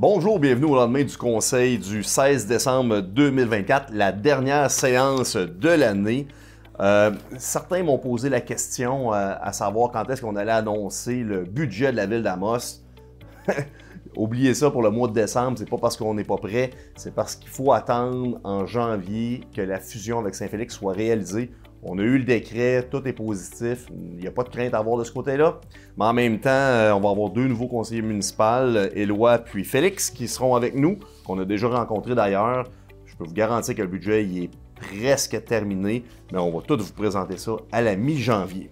Bonjour, bienvenue au lendemain du conseil du 16 décembre 2024, la dernière séance de l'année. Certains m'ont posé la question à savoir quand est-ce qu'on allait annoncer le budget de la ville d'Amos. Oubliez ça pour le mois de décembre, c'est pas parce qu'on n'est pas prêt, c'est parce qu'il faut attendre en janvier que la fusion avec Saint-Félix soit réalisée. On a eu le décret, tout est positif, il n'y a pas de crainte à avoir de ce côté-là. Mais en même temps, on va avoir deux nouveaux conseillers municipaux, Éloi puis Félix, qui seront avec nous, qu'on a déjà rencontrés d'ailleurs. Je peux vous garantir que le budget il est presque terminé, mais on va tout vous présenter ça à la mi-janvier.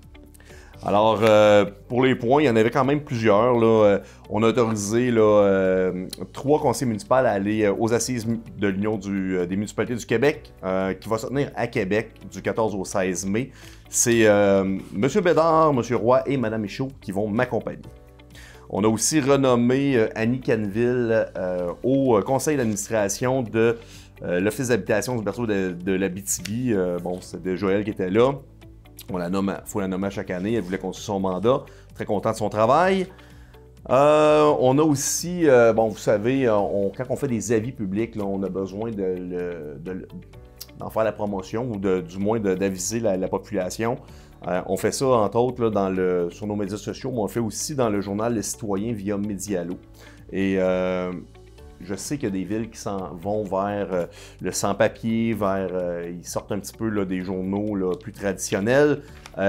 Alors, pour les points, il y en avait quand même plusieurs. Là. On a autorisé 3 conseillers municipaux à aller aux assises de l'Union des municipalités du Québec, qui va se tenir à Québec du 14 au 16 mai. C'est M. Bédard, M. Roy et Mme Michaud qui vont m'accompagner. On a aussi renommé Annie Canville au conseil d'administration de l'Office d'habitation du berceau de l'Abitibi. Bon, c'était Joël qui était là. Il faut la nommer à chaque année. Elle voulait continuer son mandat. Très content de son travail. On a aussi, bon, vous savez, quand on fait des avis publics, là, on a besoin d'en faire la promotion ou du moins d'aviser la population. On fait ça, entre autres, là, sur nos médias sociaux, mais on le fait aussi dans le journal Le Citoyen via Medialo. Et je sais qu'il y a des villes qui s'en vont vers le sans-papier, ils sortent un petit peu là, des journaux là, plus traditionnels.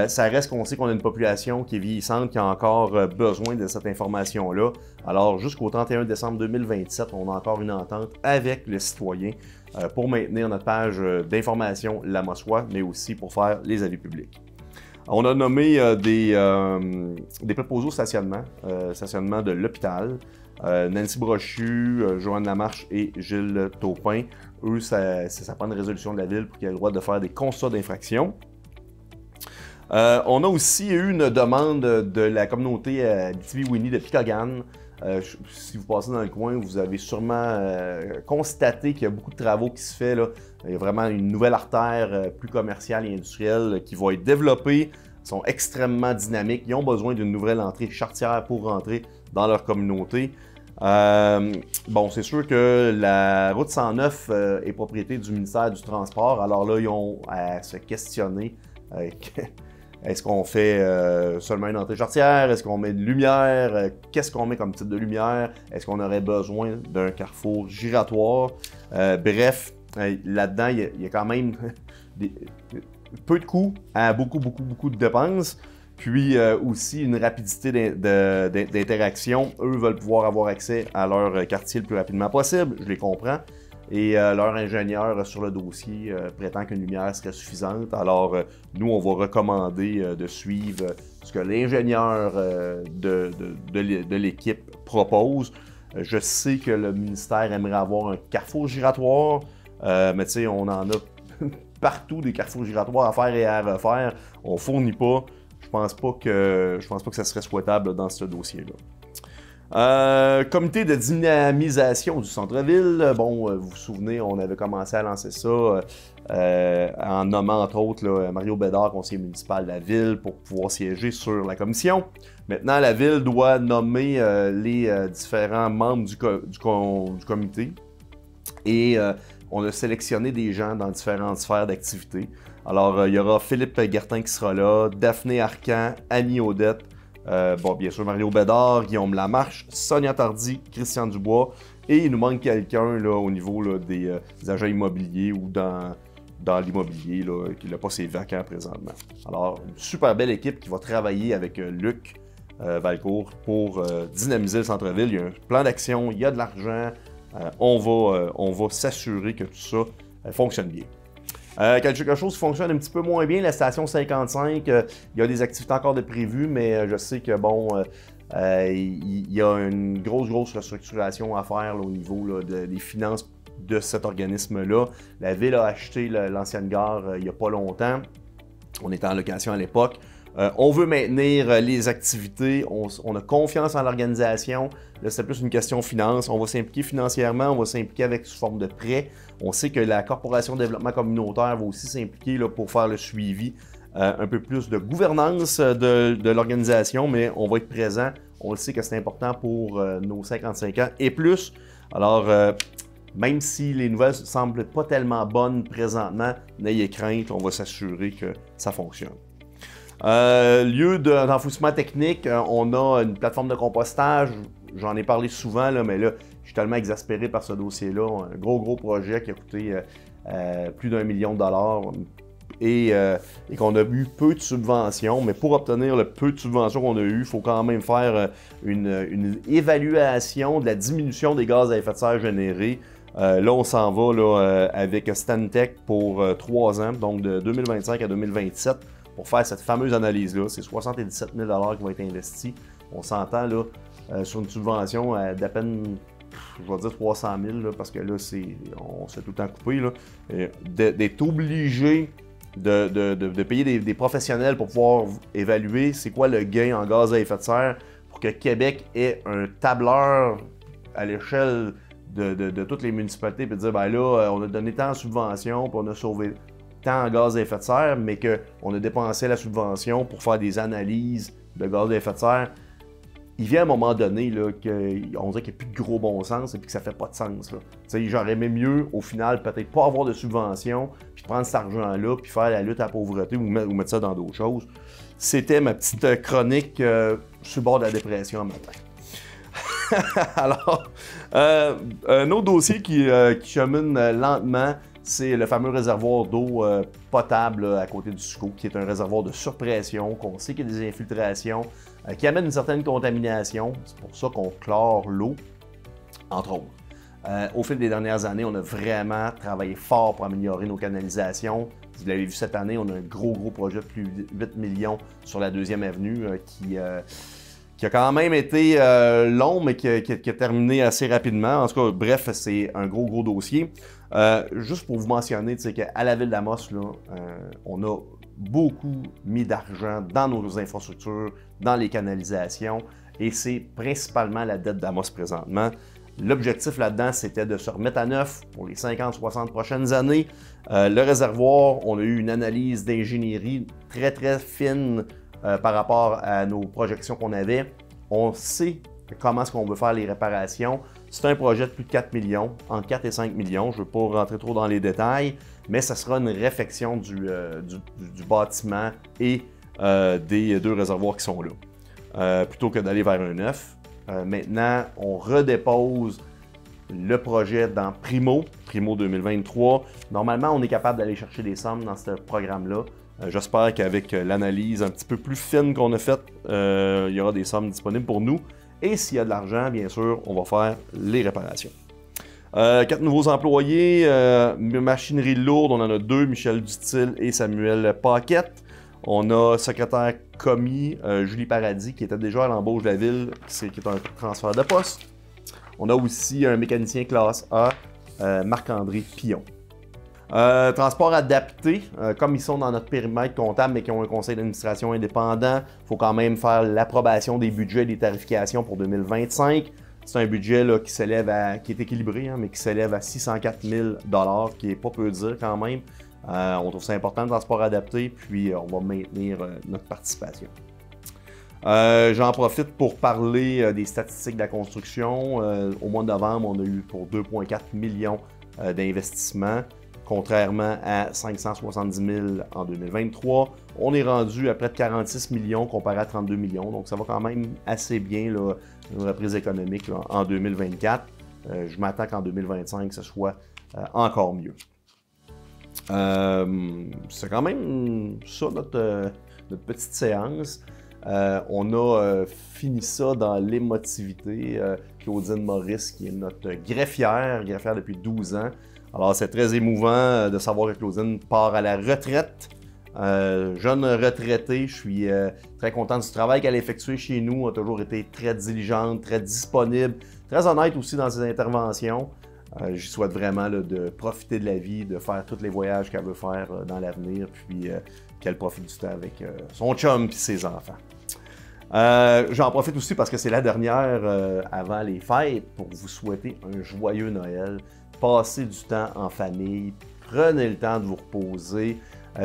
Ça reste qu'on sait qu'on a une population qui est vieillissante, qui a encore besoin de cette information-là. Alors, jusqu'au 31 décembre 2027, on a encore une entente avec le citoyen pour maintenir notre page d'information La Mossoie, mais aussi pour faire les avis publics. On a nommé des préposés au stationnement de l'hôpital. Nancy Brochu, Joanne Lamarche et Gilles Taupin. Eux, ça prend une résolution de la ville pour qu'ils aient le droit de faire des constats d'infraction. On a aussi eu une demande de la communauté Abitibi-Winnie de Picogan. Si vous passez dans le coin, vous avez sûrement constaté qu'il y a beaucoup de travaux qui se font. Il y a vraiment une nouvelle artère plus commerciale et industrielle qui va être développée. Ils sont extrêmement dynamiques. Ils ont besoin d'une nouvelle entrée charretière pour rentrer dans leur communauté. Bon, c'est sûr que la route 109 est propriété du ministère du Transport. Alors là, ils ont à se questionner. Est-ce qu'on fait seulement une entrée charretière? Est-ce qu'on met de lumière? Qu'est-ce qu'on met comme type de lumière? Est-ce qu'on aurait besoin d'un carrefour giratoire? Bref, là-dedans, il y a quand même peu de coûts à beaucoup de dépenses. Puis aussi une rapidité d'interaction. Eux veulent pouvoir avoir accès à leur quartier le plus rapidement possible, je les comprends. Et leur ingénieur sur le dossier prétend qu'une lumière serait suffisante. Alors, nous, on va recommander de suivre ce que l'ingénieur de l'équipe propose. Je sais que le ministère aimerait avoir un carrefour giratoire, mais tu sais, on en a partout des carrefours giratoires à faire et à refaire. On ne fournit pas. Je pense pas que ça serait souhaitable dans ce dossier-là. Comité de dynamisation du centre-ville. Bon, vous vous souvenez, on avait commencé à lancer ça en nommant entre autres là, Mario Bédard, conseiller municipal de la ville, pour pouvoir siéger sur la commission. Maintenant, la ville doit nommer les différents membres du comité et on a sélectionné des gens dans différentes sphères d'activité. Alors, il y aura Philippe Guertin qui sera là, Daphné Arcan, Annie Audette, bon, bien sûr, Mario Bédard, Guillaume Lamarche, Sonia Tardy, Christian Dubois, et il nous manque quelqu'un là, au niveau là, des agents immobiliers ou dans l'immobilier, qui n'a pas ses vacants présentement. Alors, une super belle équipe qui va travailler avec Luc Valcourt pour dynamiser le centre-ville. Il y a un plan d'action, il y a de l'argent, on va s'assurer que tout ça fonctionne bien. Quelque chose qui fonctionne un petit peu moins bien, la station 55, il y a des activités encore de prévues, mais je sais que bon, il y a une grosse restructuration à faire là, au niveau là, des finances de cet organisme-là. La ville a acheté l'ancienne gare il n'y a pas longtemps. On était en location à l'époque. On veut maintenir les activités, on a confiance en l'organisation. Là, c'est plus une question de finance. On va s'impliquer financièrement, on va s'impliquer avec sous forme de prêt. On sait que la Corporation de développement communautaire va aussi s'impliquer pour faire le suivi, un peu plus de gouvernance de l'organisation, mais on va être présent, On le sait que c'est important pour nos 55 ans et plus. Alors, même si les nouvelles ne semblent pas tellement bonnes présentement, n'ayez crainte, on va s'assurer que ça fonctionne. Lieu d'enfouissement technique, on a une plateforme de compostage. J'en ai parlé souvent, là, mais là, je suis tellement exaspéré par ce dossier-là. Un gros projet qui a coûté plus d'1 million de dollars et qu'on a eu peu de subventions. Mais pour obtenir le peu de subventions qu'on a eu, il faut quand même faire une évaluation de la diminution des gaz à effet de serre générés. Là, on s'en va là, avec Stantec pour 3 ans, donc de 2025 à 2027, pour faire cette fameuse analyse-là. C'est 77 000 $ qui vont être investis. On s'entend là sur une subvention d'à peine, je vais dire 300 000 là, parce que là, on s'est tout le temps coupé. D'être obligé de payer des professionnels pour pouvoir évaluer c'est quoi le gain en gaz à effet de serre pour que Québec ait un tableur à l'échelle de toutes les municipalités, puis dire, ben là, on a donné tant de subventions, puis on a sauvé tant en gaz à effet de serre, mais qu'on a dépensé la subvention pour faire des analyses de gaz à effet de serre. Il vient un moment donné là, qu'on dirait qu'il n'y a plus de gros bon sens et puis que ça ne fait pas de sens. J'aurais aimé mieux, au final, peut-être pas avoir de subvention, puis prendre cet argent-là, puis faire la lutte à la pauvreté ou mettre ça dans d'autres choses. C'était ma petite chronique sur le bord de la dépression un matin. Alors, un autre dossier qui chemine lentement, c'est le fameux réservoir d'eau potable à côté du SUCO, qui est un réservoir de surpression, qu'on sait qu'il y a des infiltrations, qui amène une certaine contamination. C'est pour ça qu'on chlore l'eau, entre autres. Au fil des dernières années, on a vraiment travaillé fort pour améliorer nos canalisations. Vous l'avez vu cette année, on a un gros projet de plus de 8 millions sur la 2e avenue qui a quand même été long, mais qui a terminé assez rapidement. En tout cas, bref, c'est un gros dossier. Juste pour vous mentionner, qu'à la Ville d'Amos, on a beaucoup mis d'argent dans nos infrastructures, dans les canalisations, et c'est principalement la dette d'Amos présentement. L'objectif là-dedans, c'était de se remettre à neuf pour les 50-60 prochaines années. Le réservoir, on a eu une analyse d'ingénierie très fine par rapport à nos projections qu'on avait. On sait comment est-ce qu'on veut faire les réparations. C'est un projet de plus de 4 millions, entre 4 et 5 millions. Je ne veux pas rentrer trop dans les détails, mais ça sera une réfection du bâtiment et des 2 réservoirs qui sont là, plutôt que d'aller vers un neuf. Maintenant, on redépose le projet dans Primo 2023. Normalement, on est capable d'aller chercher des sommes dans ce programme-là. J'espère qu'avec l'analyse un petit peu plus fine qu'on a faite, il y aura des sommes disponibles pour nous. Et s'il y a de l'argent, bien sûr, on va faire les réparations. 4 nouveaux employés, machinerie lourde, on en a 2, Michel Dutil et Samuel Paquette. On a secrétaire commis, Julie Paradis, qui était déjà à l'embauche de la ville, qui est un transfert de poste. On a aussi un mécanicien classe A, Marc-André Pillon. Transport adapté, comme ils sont dans notre périmètre comptable, mais qui ont un conseil d'administration indépendant, il faut quand même faire l'approbation des budgets et des tarifications pour 2025. C'est un budget là, qui est équilibré, mais qui s'élève à 604 000 $, qui n'est pas peu dire quand même. On trouve ça important, le transport adapté, puis on va maintenir notre participation. J'en profite pour parler des statistiques de la construction. Au mois de novembre, on a eu pour 2,4 millions d'investissements, contrairement à 570 000 en 2023. On est rendu à près de 46 millions comparé à 32 millions, donc ça va quand même assez bien, là, une reprise économique là, en 2024. Je m'attends qu'en 2025, ce soit encore mieux. C'est quand même ça notre petite séance. On a fini ça dans l'émotivité. Claudine Maurice, qui est notre greffière depuis 12 ans. Alors, c'est très émouvant de savoir que Claudine part à la retraite. Jeune retraitée, je suis très content du travail qu'elle a effectué chez nous. Elle a toujours été très diligente, très disponible, très honnête aussi dans ses interventions. Je souhaite vraiment là, de profiter de la vie, de faire tous les voyages qu'elle veut faire dans l'avenir, puis qu'elle profite du temps avec son chum et ses enfants. J'en profite aussi parce que c'est la dernière avant les fêtes pour vous souhaiter un joyeux Noël. Passez du temps en famille, prenez le temps de vous reposer.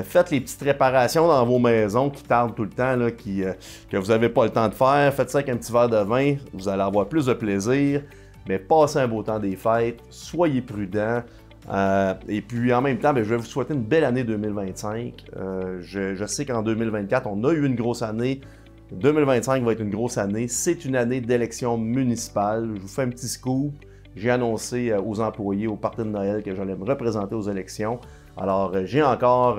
Faites les petites réparations dans vos maisons qui tardent tout le temps, là, que vous n'avez pas le temps de faire. Faites ça avec un petit verre de vin, vous allez avoir plus de plaisir. Mais passez un beau temps des fêtes, soyez prudents. Et puis en même temps, je vais vous souhaiter une belle année 2025. Je sais qu'en 2024, on a eu une grosse année. 2025 va être une grosse année. C'est une année d'élection municipale. Je vous fais un petit scoop. J'ai annoncé aux employés au party de Noël que j'allais me représenter aux élections. Alors, j'ai encore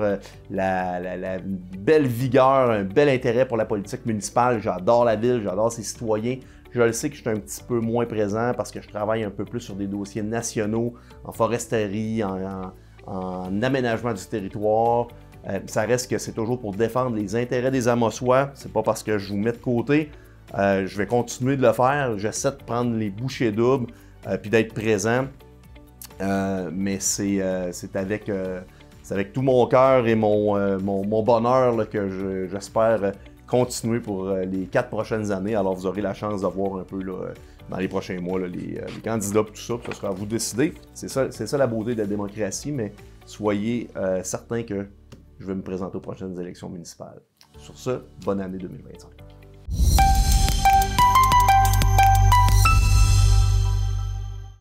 la belle vigueur, un bel intérêt pour la politique municipale. J'adore la ville, j'adore ses citoyens. Je le sais que je suis un petit peu moins présent parce que je travaille un peu plus sur des dossiers nationaux, en foresterie, en aménagement du territoire. Ça reste que c'est toujours pour défendre les intérêts des Amossois. C'est pas parce que je vous mets de côté. Je vais continuer de le faire. J'essaie de prendre les bouchées doubles puis d'être présent. Mais c'est avec tout mon cœur et mon bonheur là, que j'espère continuer pour les 4 prochaines années. Alors, vous aurez la chance de voir un peu là, dans les prochains mois là, les candidats et tout ça. Puis ça sera à vous de décider. C'est ça la beauté de la démocratie, mais soyez certains que je vais me présenter aux prochaines élections municipales. Sur ce, bonne année 2025.